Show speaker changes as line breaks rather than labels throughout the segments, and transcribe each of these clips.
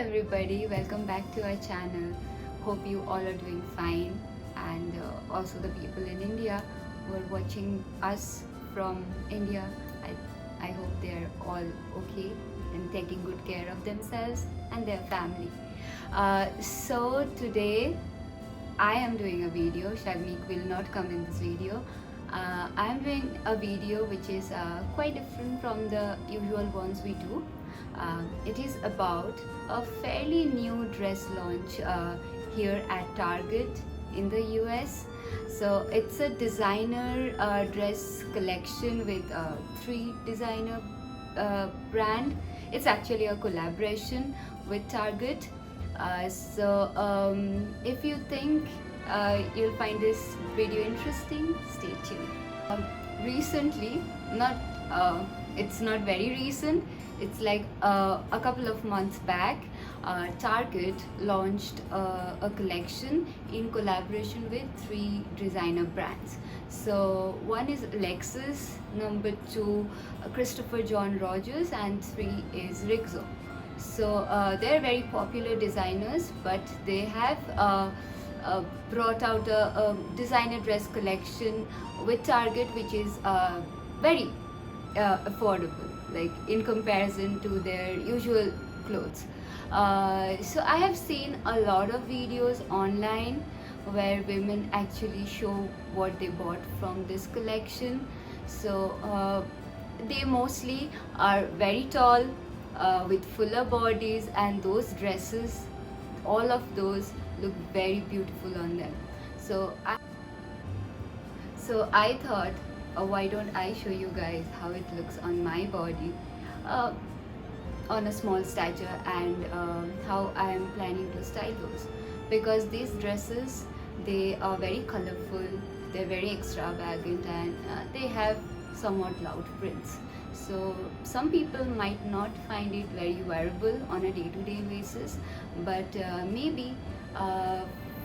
everybody, welcome back to our channel. Hope you all are doing fine, and also the people in India who are watching us from India. I hope they are all okay and taking good care of themselves and their family. So today I am doing a video. Sharmeek will not come in this video. I am doing a video which is quite different from the usual ones we do. It is about a fairly new dress launch here at Target in the US. So it's a designer dress collection with three designer brand. It's actually a collaboration with Target. If you think you'll find this video interesting, stay tuned. Recently, it's not very recent, it's like a couple of months back, Target launched a collection in collaboration with three designer brands. So one is ALEXIS, number two Christopher John Rogers, and three is RIXO. So they're very popular designers, but they have brought out a designer dress collection with Target, which is very affordable, like in comparison to their usual clothes. So I have seen a lot of videos online where women actually show what they bought from this collection. So they mostly are very tall, with fuller bodies, and those dresses, all of those look very beautiful on them. So I thought, why don't I show you guys how it looks on my body, on a small stature, and how I am planning to style those, because these dresses, they are very colorful, they're very extravagant, and they have somewhat loud prints. So some people might not find it very wearable on a day-to-day basis, but maybe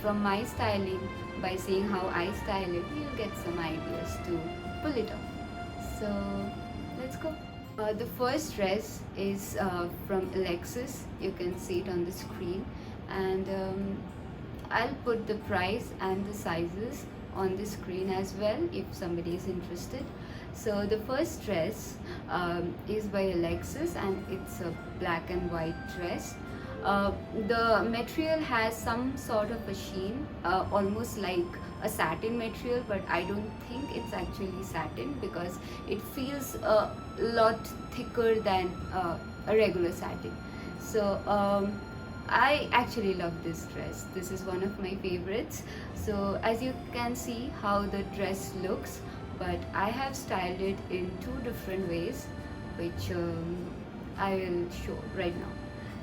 from my styling, by seeing how I style it, you'll get some ideas to pull it off. So let's go. The first dress is from ALEXIS. You can see it on the screen, and I'll put the price and the sizes on the screen as well if somebody is interested. So the first dress is by ALEXIS, and it's a black and white dress. The material has some sort of a sheen, almost like a satin material, but I don't think it's actually satin because it feels a lot thicker than a regular satin. So I actually love this dress. This is one of my favorites. So as you can see how the dress looks, but I have styled it in two different ways, which I will show right now.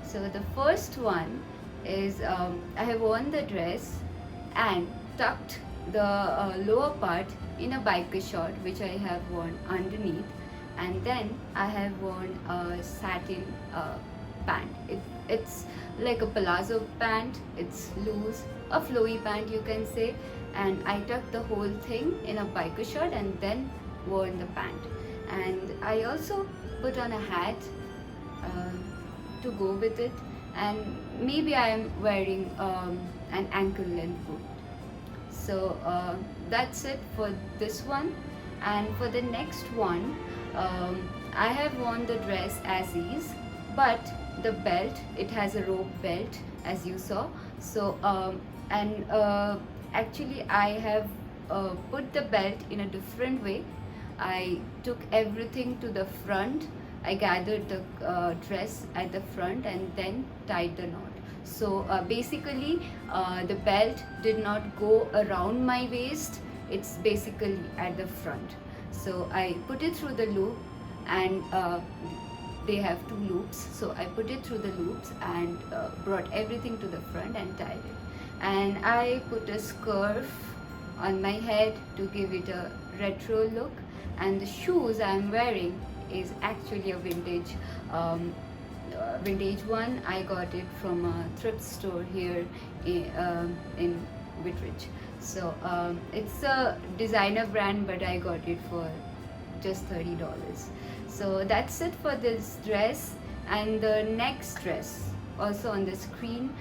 So the first one is I have worn the dress and tucked the lower part in a biker short, which I have worn underneath, and then I have worn a satin pant. It's like a palazzo pant, it's loose, a flowy pant you can say, and I tucked the whole thing in a biker short and then worn the pant. And I also put on a hat to go with it, and maybe I am wearing an ankle length boot. So that's it for this one. And for the next one, I have worn the dress as is, but the belt, it has a rope belt as you saw. So actually I have put the belt in a different way. I took everything to the front. I gathered the dress at the front and then tied the knot. So basically the belt did not go around my waist, it's basically at the front. So I put it through the loop, and they have two loops, so I put it through the loops and brought everything to the front and tied it. And I put a scarf on my head to give it a retro look, and the shoes I'm wearing is actually a vintage one. I got it from a thrift store here in Whitridge. So it's a designer brand, but I got it for just $30. So that's it for this dress. And the next dress also on the screen.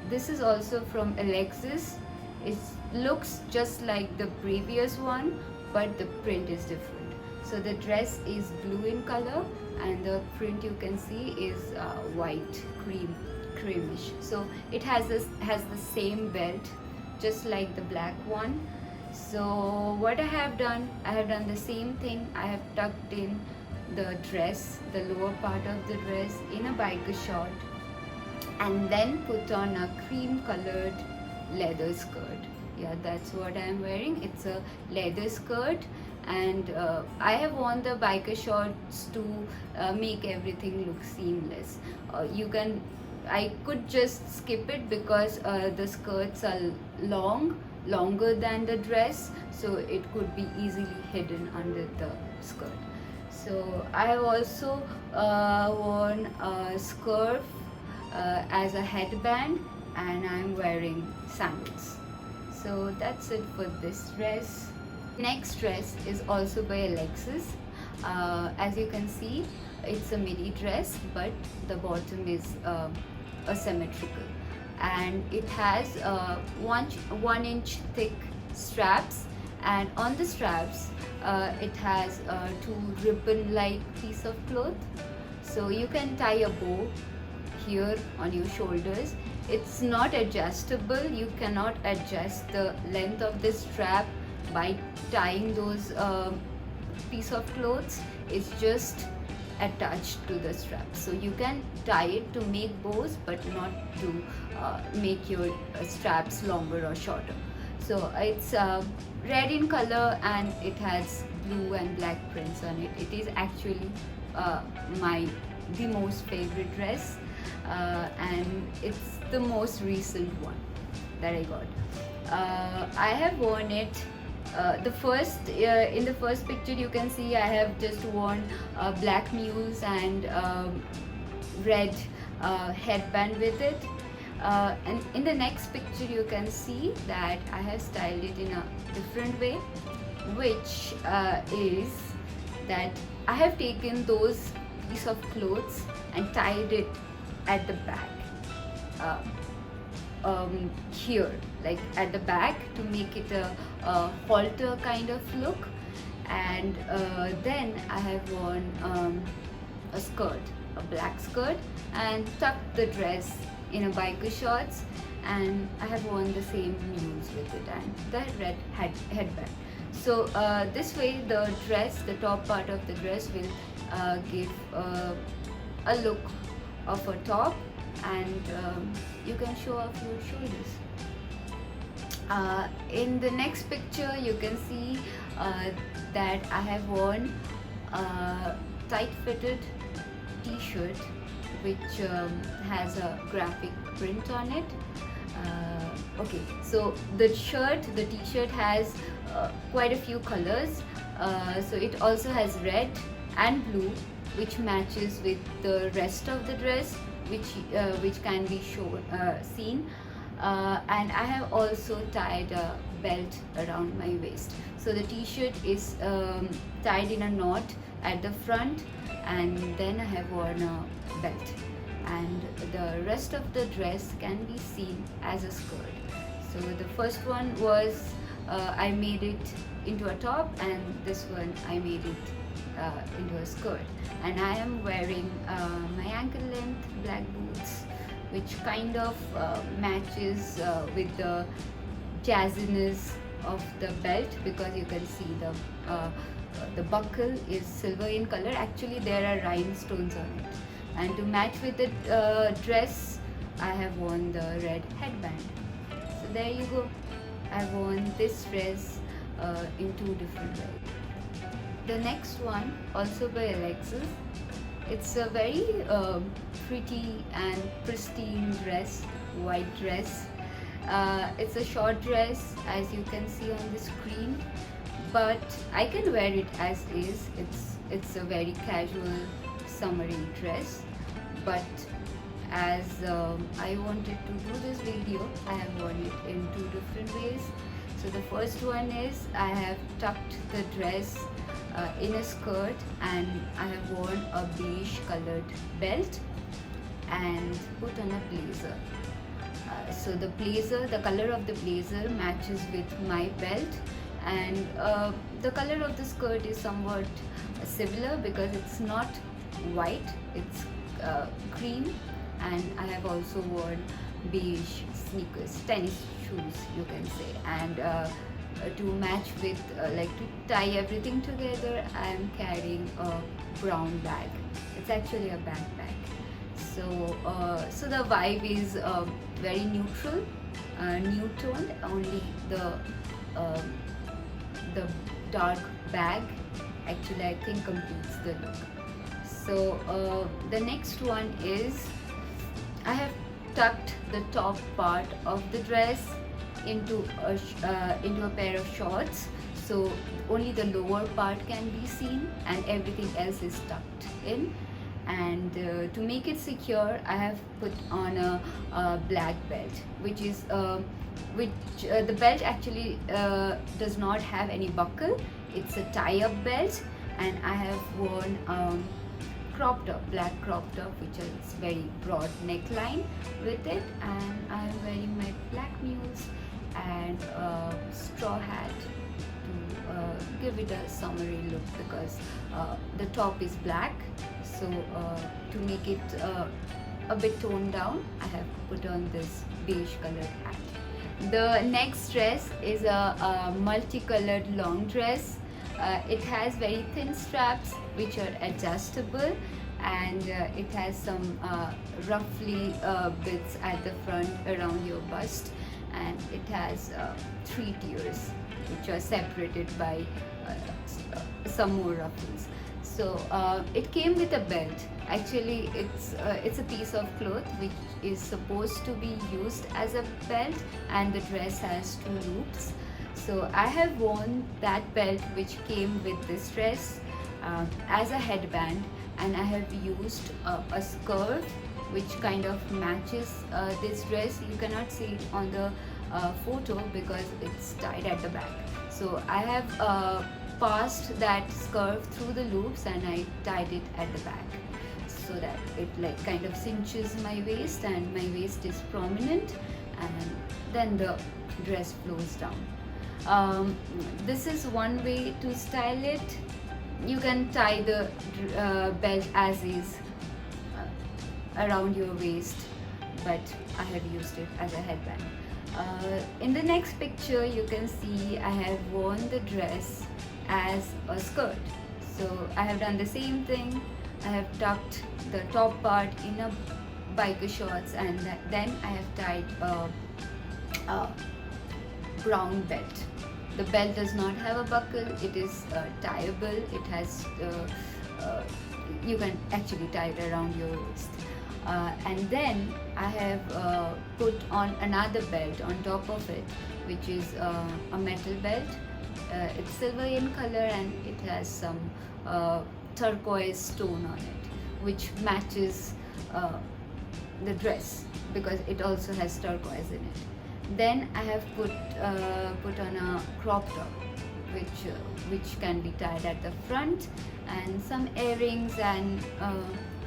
This is also from ALEXIS. It looks just like the previous one, but the print is different. So the dress is blue in color and the print you can see is white, creamish. So it has the same belt just like the black one. So what I have done the same thing. I have tucked in the dress, the lower part of the dress, in a biker short, and then put on a cream colored leather skirt. Yeah, that's what I'm wearing. It's a leather skirt, and I have worn the biker shorts to make everything look seamless. I could just skip it because the skirts are longer than the dress, so it could be easily hidden under the skirt. So I have also worn a scarf as a headband, and I'm wearing sandals. So that's it for this dress. Next dress is also by ALEXIS. As you can see, it's a midi dress, but the bottom is asymmetrical, and it has 1 inch thick straps, and on the straps it has 2 ribbon like piece of cloth. So you can tie a bow here on your shoulders. It's not adjustable. You cannot adjust the length of this strap by tying those piece of clothes. It's just attached to the strap, so you can tie it to make bows but not to make your straps longer or shorter. So it's red in color and it has blue and black prints on it. It is actually the most favorite dress, and it's the most recent one that I got. I have worn it. In the first picture you can see I have just worn black muse and red headband with it, and in the next picture you can see that I have styled it in a different way, which is that I have taken those piece of clothes and tied it at the back, here, like at the back, to make it a halter kind of look. And then I have worn a skirt, a black skirt, and tucked the dress in a biker shorts, and I have worn the same muse with it and the red headband. So this way the dress, the top part of the dress will give a look of a top, and you can show off your shoulders. In the next picture you can see that I have worn a tight fitted t-shirt which has a graphic print on it. Okay, so the t-shirt has quite a few colors. So it also has red and blue, which matches with the rest of the dress, which can be seen. And I have also tied a belt around my waist. So the t-shirt is tied in a knot at the front, and then I have worn a belt, and the rest of the dress can be seen as a skirt. So the first one was I made it into a top, and this one I made it into a skirt. And I am wearing my ankle length black boots, which kind of matches with the jazziness of the belt, because you can see the buckle is silver in color. Actually there are rhinestones on it, and to match with the dress I have worn the red headband. So there you go, I've worn this dress in 2 different ways. The next one, also by ALEXIS, it's a very pretty and pristine dress, white dress. It's a short dress, as you can see on the screen, but I can wear it as is. It's a very casual summery dress, but as I wanted to do this video, I have worn it in 2 different ways. So the first one is I have tucked the dress in a skirt, and I have worn a beige colored belt, and put on a blazer. So the blazer, the color of the blazer matches with my belt, and the color of the skirt is somewhat similar because it's not white, it's cream, and I have also worn beige sneakers, tennis shoes you can say, and to match with like to tie everything together, I am carrying a brown bag. It's actually a backpack. So the vibe is very neutral, new toned. Only uh, the dark bag actually I think completes the look. So the next one is I have tucked the top part of the dress into a pair of shorts, so only the lower part can be seen and everything else is tucked in. And to make it secure, I have put on a black belt, which is the belt actually does not have any buckle. It's a tie-up belt, and I have worn crop top, black crop top, which is very broad neckline with it, and I am wearing my black mules and a straw hat to give it a summery look because the top is black. So to make it a bit toned down, I have put on this beige colored hat. The next dress is a multicolored long dress. It has very thin straps which are adjustable, and it has some roughly bits at the front around your bust, and it has 3 tiers which are separated by some more ruffles. So it came with a belt. Actually, it's a piece of cloth which is supposed to be used as a belt, and the dress has 2 loops. So I have worn that belt which came with this dress as a headband, and I have used a scarf which kind of matches this dress. You cannot see it on the photo because it's tied at the back. So I have passed that scarf through the loops and I tied it at the back so that it like kind of cinches my waist and my waist is prominent, and then the dress flows down. This is one way to style it. You can tie the belt as is around your waist, but I have used it as a headband. In the next picture you can see I have worn the dress as a skirt. So I have done the same thing. I have tucked the top part in a biker shorts, and then I have tied a brown belt. The belt does not have a buckle. It is tieable. It has you can actually tie it around your waist. And then I have put on another belt on top of it, which is a metal belt. It's silver in color and it has some turquoise stone on it, which matches the dress because it also has turquoise in it. Then I have put on a crop top, which can be tied at the front, and some earrings and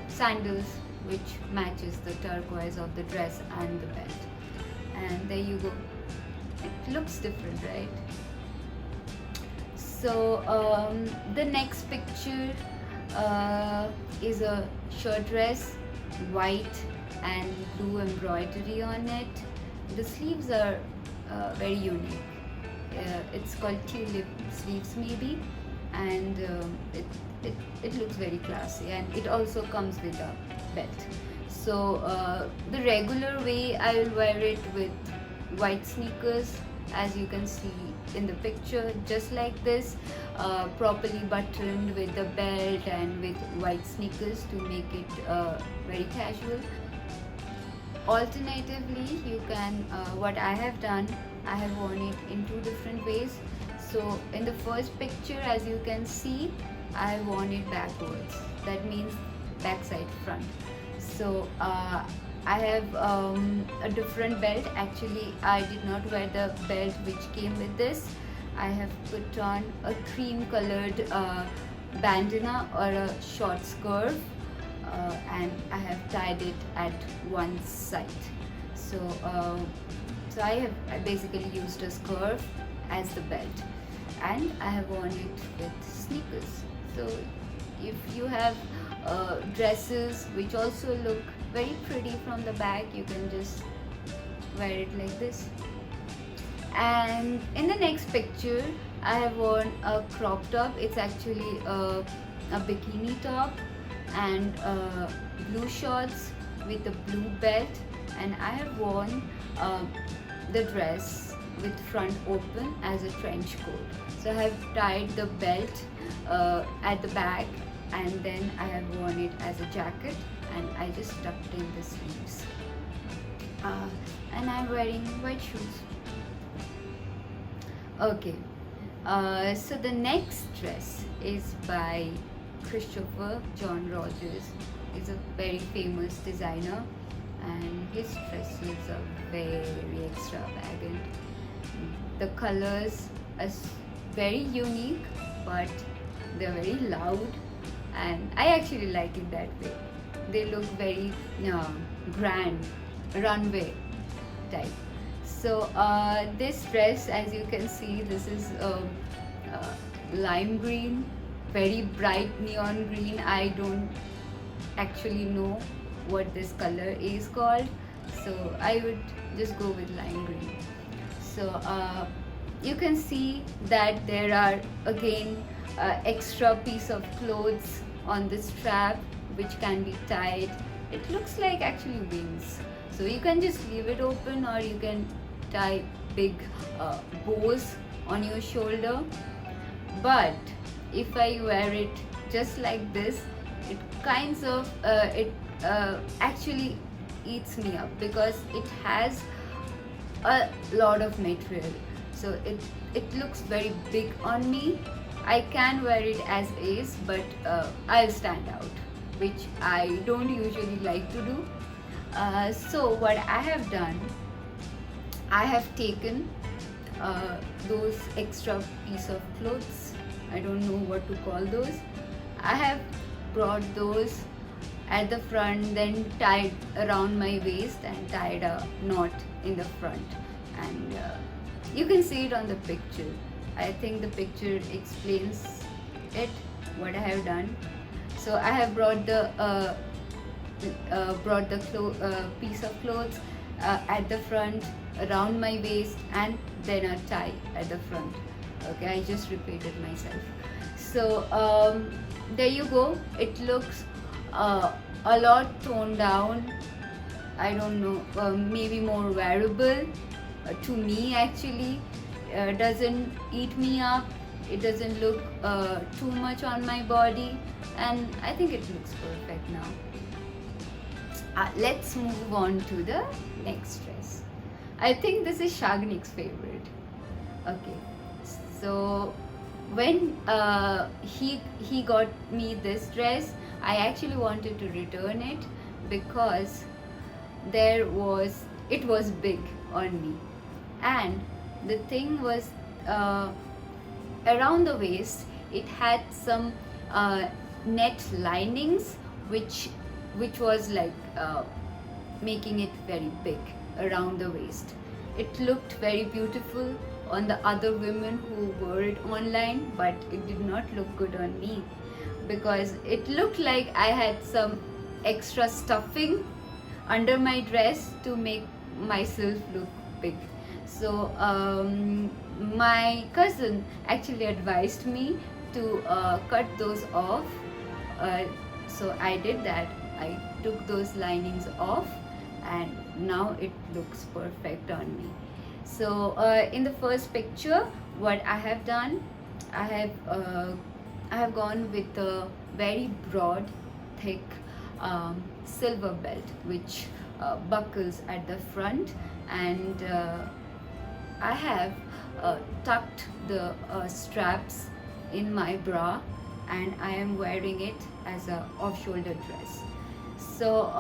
sandals, which matches the turquoise of the dress and the belt. And there you go. It looks different, right? So the next picture is a shirt dress, white and blue embroidery on it. The sleeves are very unique. It's called Tulip sleeves maybe, and it looks very classy, and it also comes with a belt. So the regular way I will wear it with white sneakers, as you can see in the picture, just like this, properly buttoned with the belt and with white sneakers to make it very casual. Alternatively, you can what I have done, I have worn it in 2 different ways. So in the first picture, as you can see, I have worn it backwards. That means backside front. So I have a different belt. Actually, I did not wear the belt which came with this. I have put on a cream colored bandana or a short scarf and I have tied it at one side. So, I basically used a scarf as the belt, and I have worn it with sneakers. So if you have dresses which also look very pretty from the back, you can just wear it like this. And in the next picture, I have worn a crop top. It's actually a bikini top and blue shorts with a blue belt, and I have worn the dress with front open as a trench coat. So I have tied the belt at the back, and then I have worn it as a jacket, and I just tucked in the sleeves. And I'm wearing white shoes. Okay, so the next dress is by Christopher John Rogers. He's a very famous designer, and his dresses are very extravagant. The colors are very unique, but they're very loud, and I actually like it that way. They look very grand, runway type. So this dress, as you can see, this is lime green, very bright neon green. I don't actually know what this color is called, so I would just go with lime green. So you can see that there are again extra piece of clothes on the strap which can be tied. It looks like actually wings, so you can just leave it open, or you can tie big bows on your shoulder. But if I wear it just like this, it kinds of actually eats me up, because it has a lot of material, so it looks very big on me. I can wear it as is, but I'll stand out, which I don't usually like to do. So what I have done, I have taken those extra piece of clothes, I don't know what to call those. I have brought those at the front, then tied around my waist and tied a knot in the front, and you can see it on the picture. I think the picture explains it, what I have done. So I have brought the piece of clothes at the front, around my waist, and then a tie at the front. Okay, I just repeated myself. So there you go. It looks a lot toned down. I don't know, maybe more wearable to me actually. Doesn't eat me up. It doesn't look too much on my body, and I think it looks perfect now. Let's move on to the next dress. I think this is Shagnik's favorite. Okay, so when he got me this dress, I actually wanted to return it because it was big on me, and the thing was around the waist it had some net linings which was like making it very big around the waist. It looked very beautiful on the other women who wore it online, but it did not look good on me because it looked like I had some extra stuffing under my dress to make myself look big. So my cousin actually advised me to cut those off. So I did that. I took those linings off, and now it looks perfect on me. So in the first picture, what I have done, I have gone with a very broad, thick silver belt which buckles at the front, and I have tucked the straps in my bra, and I am wearing it as a off-shoulder dress. So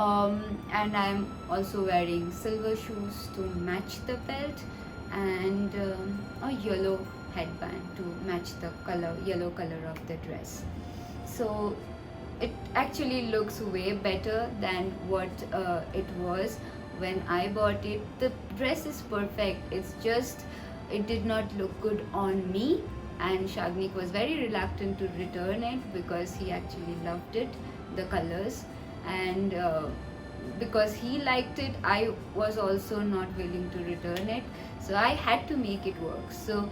and I am also wearing silver shoes to match the belt, and a yellow headband to match the yellow color of the dress. So it actually looks way better than what it was when I bought it. The dress is perfect, it's just it did not look good on me, and Shagnik was very reluctant to return it because he actually loved it, the colors, and because he liked it, I was also not willing to return it, so I had to make it work. So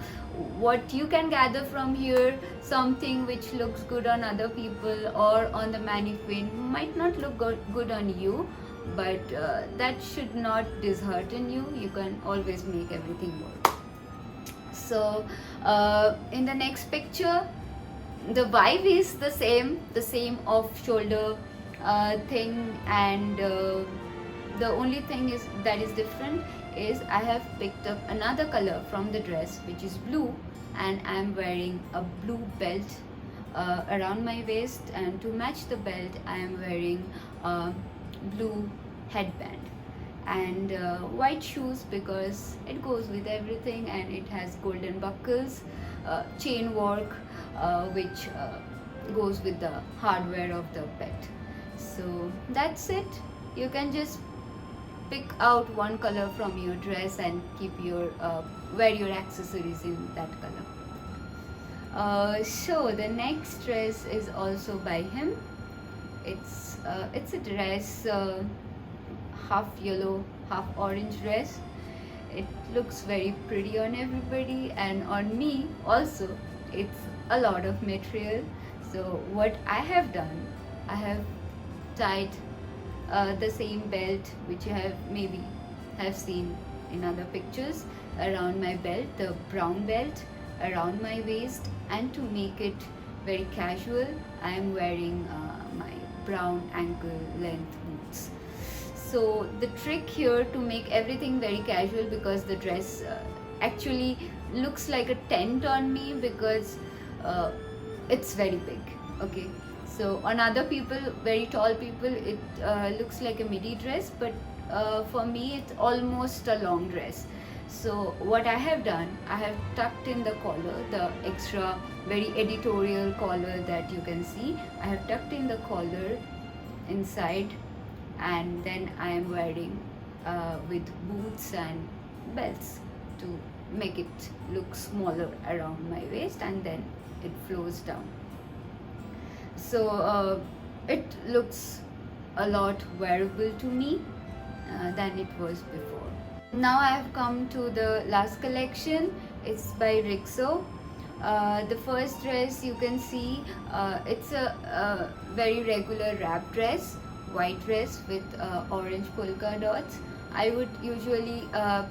what you can gather from here, something which looks good on other people or on the mannequin might not look good on you, but that should not dishearten you. You can always make everything work. So in the next picture, the vibe is the same off shoulder thing, and the only thing is that is different is I have picked up another color from the dress, which is blue, and I am wearing a blue belt around my waist, and to match the belt I am wearing a blue headband and white shoes because it goes with everything, and it has golden buckles, chain work, which goes with the hardware of the pet. So that's it. You can just pick out one color from your dress and keep your wear your accessories in that color. So the next dress is also by him. It's a dress, half yellow half orange dress. It looks very pretty on everybody and on me also. It's a lot of material. So what I have done, I have tied the same belt which you have seen in other pictures around my belt, the brown belt around my waist, and to make it very casual I am wearing my brown ankle length boots. So the trick here to make everything very casual, because the dress actually looks like a tent on me because it's very big, okay. So on other people, very tall people, it looks like a midi dress, but for me it's almost a long dress. So what I have done, I have tucked in the collar, the extra very editorial collar that you can see. I have tucked in the collar inside, and then I am wearing with boots and belts to make it look smaller around my waist, and then it flows down. So it looks a lot wearable to me than it was before. Now I have come to the last collection. It's by RIXO. The first dress you can see, it's a very regular wrap dress, white dress with orange polka dots. I would usually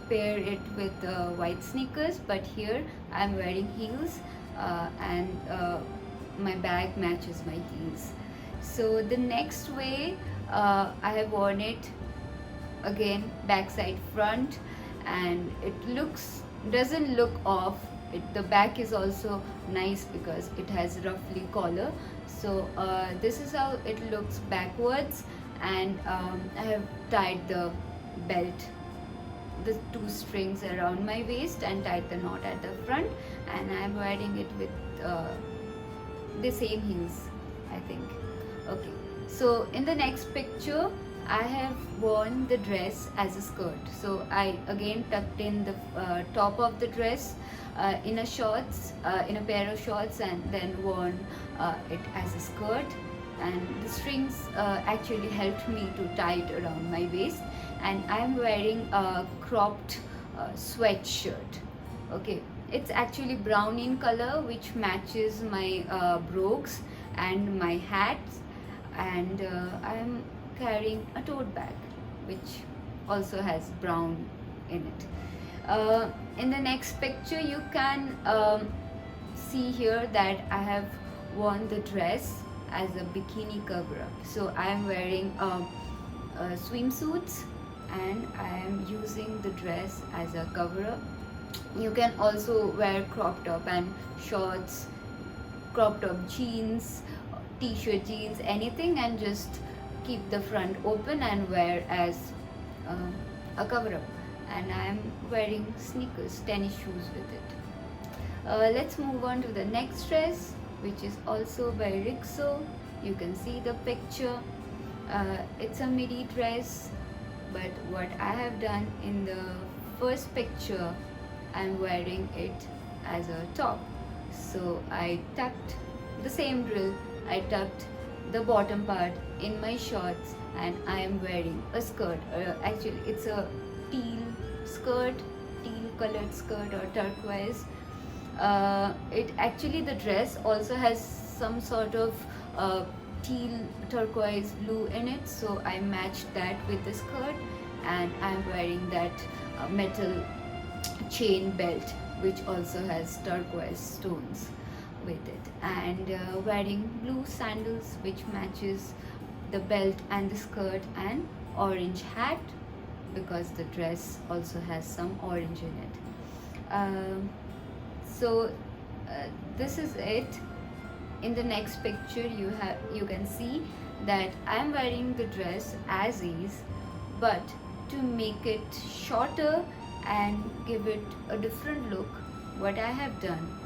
pair it with white sneakers, but here I am wearing heels and my bag matches my heels. So the next way I have worn it, again backside front, and it doesn't look off. The back is also nice because it has roughly collar. So this is how it looks backwards, and I have tied the belt, the two strings around my waist, and tied the knot at the front, and I am wearing it with the same heels, I think. Okay, so in the next picture I have worn the dress as a skirt. So I again tucked in the top of the dress in a shorts, in a pair of shorts, and then worn it as a skirt, and the strings actually helped me to tie it around my waist, and I am wearing a cropped sweatshirt. Okay, it's actually brown in color, which matches my brogues and my hats, and I am carrying a tote bag which also has brown in it. In the next picture you can see here that I have worn the dress as a bikini cover up. So I am wearing swimsuits, and I am using the dress as a cover up. You can also wear crop top and shorts, crop top jeans, t-shirt jeans, anything, and just keep the front open and wear as a cover up. And I am wearing sneakers, tennis shoes with it. Let's move on to the next dress, which is also by RIXO. You can see the picture. It's a midi dress, but what I have done in the first picture, I'm wearing it as a top. So I tucked the same drill. I tucked the bottom part in my shorts, and I am wearing a skirt. Actually, it's a teal skirt, teal colored skirt or turquoise. It actually, the dress also has some sort of teal turquoise blue in it, so I matched that with the skirt, and I'm wearing that metal chain belt which also has turquoise stones with it, and wearing blue sandals which matches the belt and the skirt, and orange hat because the dress also has some orange in it. So this is it. In the next picture you can see that I am wearing the dress as is, but to make it shorter and give it a different look, what I have done,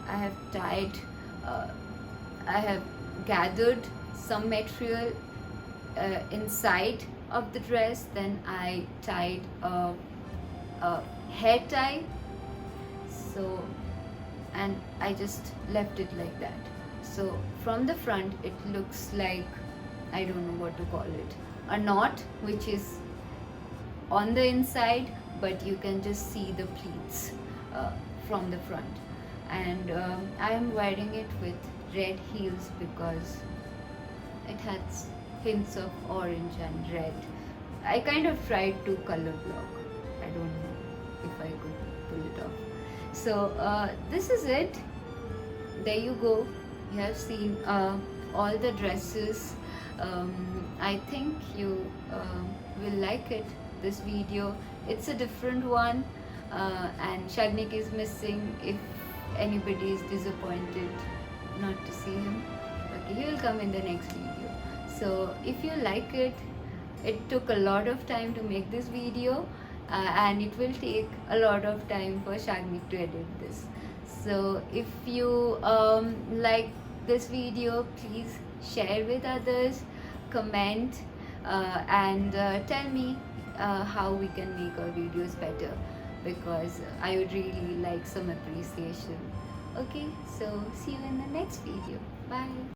I have tied I have gathered some material inside of the dress, then I tied a hair tie, so, and I just left it like that. So from the front it looks like, I don't know what to call it, a knot which is on the inside, but you can just see the pleats from the front. And I am wearing it with red heels because it has hints of orange and red. I kind of tried to color block. I don't know if I could pull it off. So this is it. There you go. You have seen all the dresses. I think you will like it, this video. It's a different one, and Shagnik is missing. If anybody is disappointed not to see him, okay, he will come in the next video. So if you like it, it took a lot of time to make this video, and it will take a lot of time for Shagnik to edit this. So if you like this video, please share with others, comment, and tell me how we can make our videos better, because I would really like some appreciation. Okay, so see you in the next video. Bye.